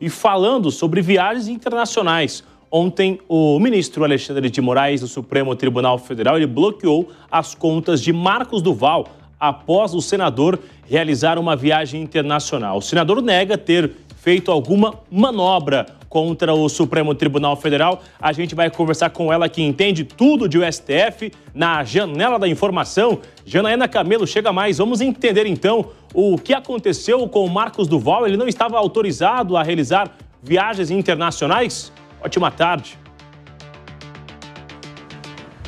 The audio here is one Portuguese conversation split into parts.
E falando sobre viagens internacionais. Ontem, o ministro Alexandre de Moraes, do Supremo Tribunal Federal, ele bloqueou as contas de Marcos Duval após o senador realizar uma viagem internacional. O senador nega ter feito alguma manobra contra o Supremo Tribunal Federal. A gente vai conversar com ela, que entende tudo de STF, na Janela da Informação. Janaína Camelo, chega mais. Vamos entender, então, o que aconteceu com o Marcos Duval. Ele não estava autorizado a realizar viagens internacionais? Ótima tarde.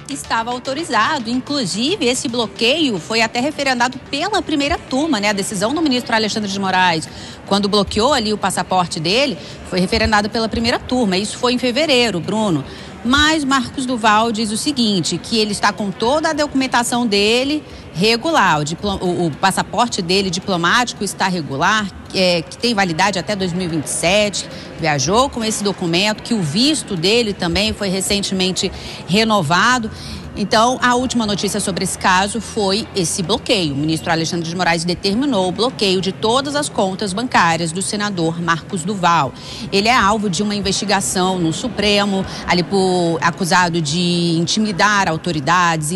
Estava autorizado, inclusive esse bloqueio foi até referendado pela primeira turma, né? A decisão do ministro Alexandre de Moraes, quando bloqueou ali o passaporte dele, foi referendado pela primeira turma. Isso foi em fevereiro, Bruno. Mas Marcos Duval diz o seguinte, que ele está com toda a documentação dele regular, o passaporte dele diplomático está regular, que tem validade até 2027, viajou com esse documento, que o visto dele também foi recentemente renovado. Então, a última notícia sobre esse caso foi esse bloqueio. O ministro Alexandre de Moraes determinou o bloqueio de todas as contas bancárias do senador Marcos Duval. Ele é alvo de uma investigação no Supremo, ali acusado de intimidar autoridades,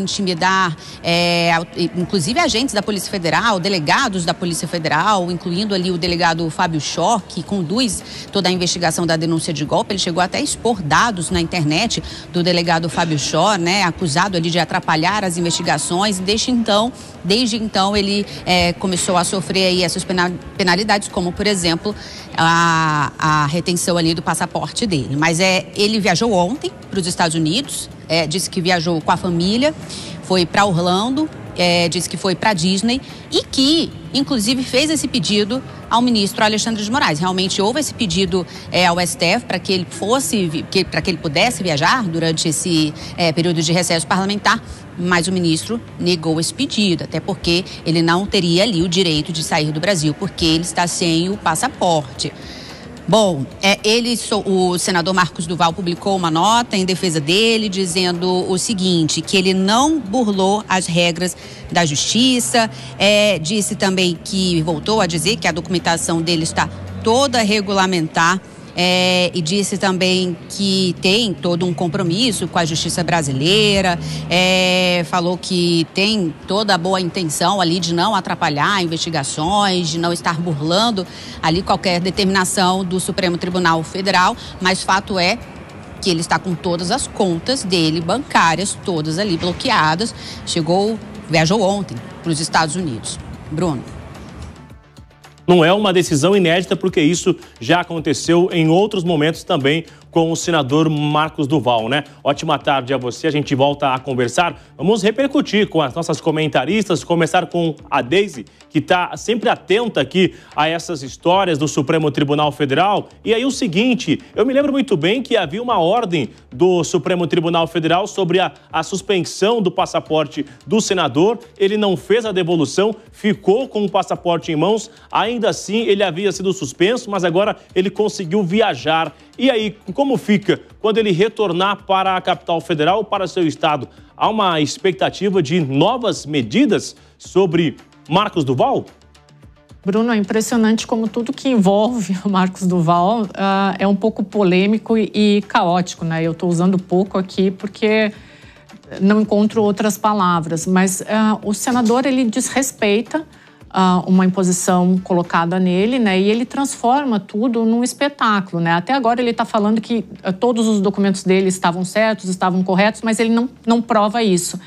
inclusive agentes da Polícia Federal, delegados da Polícia Federal, incluindo ali o delegado Fábio Schor, que conduz toda a investigação da denúncia de golpe. Ele chegou até a expor dados na internet do delegado Fábio Schor, né, acusado ali de atrapalhar as investigações. Desde então ele começou a sofrer aí essas penalidades, como, por exemplo, a retenção ali do passaporte dele. Mas ele viajou ontem para os Estados Unidos, disse que viajou com a família, foi para Orlando, disse que foi para Disney e que, inclusive, fez esse pedido ao ministro Alexandre de Moraes. Realmente houve esse pedido ao STF para que ele pudesse viajar durante esse período de recesso parlamentar, mas o ministro negou esse pedido, até porque ele não teria ali o direito de sair do Brasil, porque ele está sem o passaporte. Bom, o senador Marcos Duval publicou uma nota em defesa dele, dizendo o seguinte, que ele não burlou as regras da justiça, disse também que, voltou a dizer que a documentação dele está toda regulamentar, e disse também que tem todo um compromisso com a justiça brasileira, falou que tem toda a boa intenção ali de não atrapalhar investigações, de não estar burlando ali qualquer determinação do Supremo Tribunal Federal, mas fato é que ele está com todas as contas dele, bancárias, todas ali bloqueadas. Viajou ontem para os Estados Unidos. Bruno. Não é uma decisão inédita, porque isso já aconteceu em outros momentos também com o senador Marcos Duval, né? Ótima tarde a você, a gente volta a conversar. Vamos repercutir com as nossas comentaristas, começar com a Deise, que está sempre atenta aqui a essas histórias do Supremo Tribunal Federal. E aí o seguinte, eu me lembro muito bem que havia uma ordem do Supremo Tribunal Federal sobre a suspensão do passaporte do senador. Ele não fez a devolução, ficou com o passaporte em mãos, ainda assim ele havia sido suspenso, mas agora ele conseguiu viajar. E aí, como fica quando ele retornar para a capital federal, para seu estado? Há uma expectativa de novas medidas sobre Marcos Duval? Bruno, é impressionante como tudo que envolve o Marcos Duval é um pouco polêmico e caótico, né? Eu estou usando pouco aqui porque não encontro outras palavras, mas o senador, ele desrespeita uma imposição colocada nele, né? E ele transforma tudo num espetáculo, né? Até agora ele está falando que todos os documentos dele estavam certos, estavam corretos, mas ele não prova isso.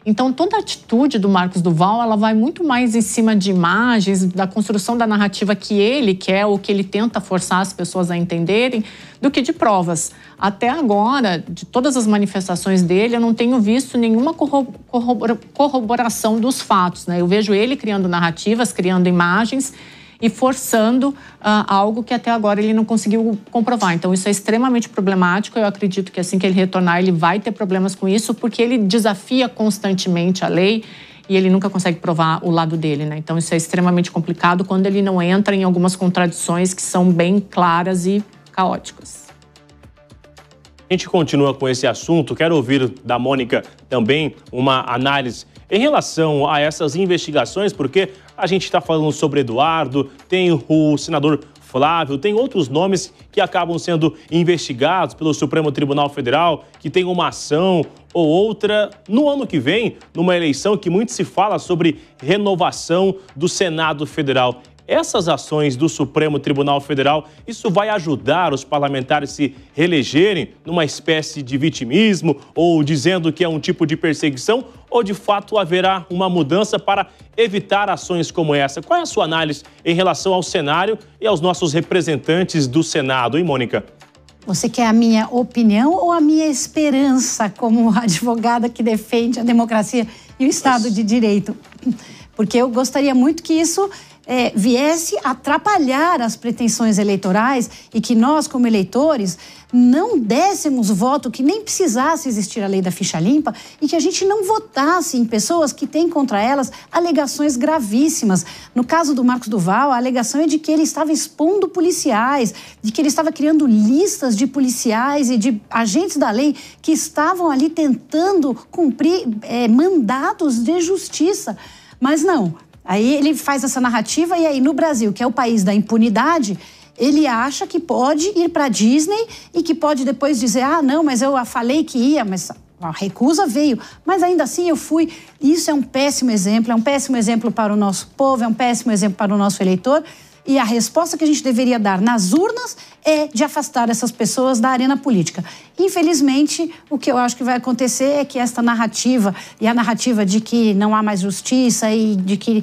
Então, toda a atitude do Marcos Duval, ela vai muito mais em cima de imagens, da construção da narrativa que ele quer ou que ele tenta forçar as pessoas a entenderem, do que de provas. Até agora, de todas as manifestações dele, eu não tenho visto nenhuma corroboração dos fatos, né? Eu vejo ele criando narrativas, criando imagens e forçando algo que até agora ele não conseguiu comprovar. Então, isso é extremamente problemático. Eu acredito que assim que ele retornar, ele vai ter problemas com isso, porque ele desafia constantemente a lei e ele nunca consegue provar o lado dele, né? Então, isso é extremamente complicado quando ele não entra em algumas contradições que são bem claras e caóticas. A gente continua com esse assunto. Quero ouvir da Mônica também uma análise em relação a essas investigações, porque a gente está falando sobre Eduardo, tem o senador Flávio, tem outros nomes que acabam sendo investigados pelo Supremo Tribunal Federal, que tem uma ação ou outra no ano que vem, numa eleição que muito se fala sobre renovação do Senado Federal. Essas ações do Supremo Tribunal Federal, isso vai ajudar os parlamentares a se reelegerem numa espécie de vitimismo ou dizendo que é um tipo de perseguição? Ou de fato haverá uma mudança para evitar ações como essa? Qual é a sua análise em relação ao cenário e aos nossos representantes do Senado, hein, Mônica? Você quer a minha opinião ou a minha esperança como advogada que defende a democracia e o Estado de Direito? Porque eu gostaria muito que isso viesse atrapalhar as pretensões eleitorais e que nós, como eleitores, não dessemos voto, que nem precisasse existir a lei da ficha limpa e que a gente não votasse em pessoas que têm contra elas alegações gravíssimas. No caso do Marcos Duval, a alegação é de que ele estava expondo policiais, de que ele estava criando listas de policiais e de agentes da lei que estavam ali tentando cumprir mandados de justiça. Mas não. Aí ele faz essa narrativa e aí no Brasil, que é o país da impunidade, ele acha que pode ir para a Disney e que pode depois dizer, não, mas eu falei que ia, mas a recusa veio. Mas ainda assim eu fui. Isso é um péssimo exemplo para o nosso povo, é um péssimo exemplo para o nosso eleitor. E a resposta que a gente deveria dar nas urnas é de afastar essas pessoas da arena política. Infelizmente, o que eu acho que vai acontecer é que esta narrativa, e a narrativa de que não há mais justiça e de que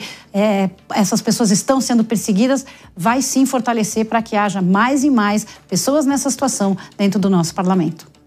essas pessoas estão sendo perseguidas, vai sim fortalecer para que haja mais e mais pessoas nessa situação dentro do nosso parlamento.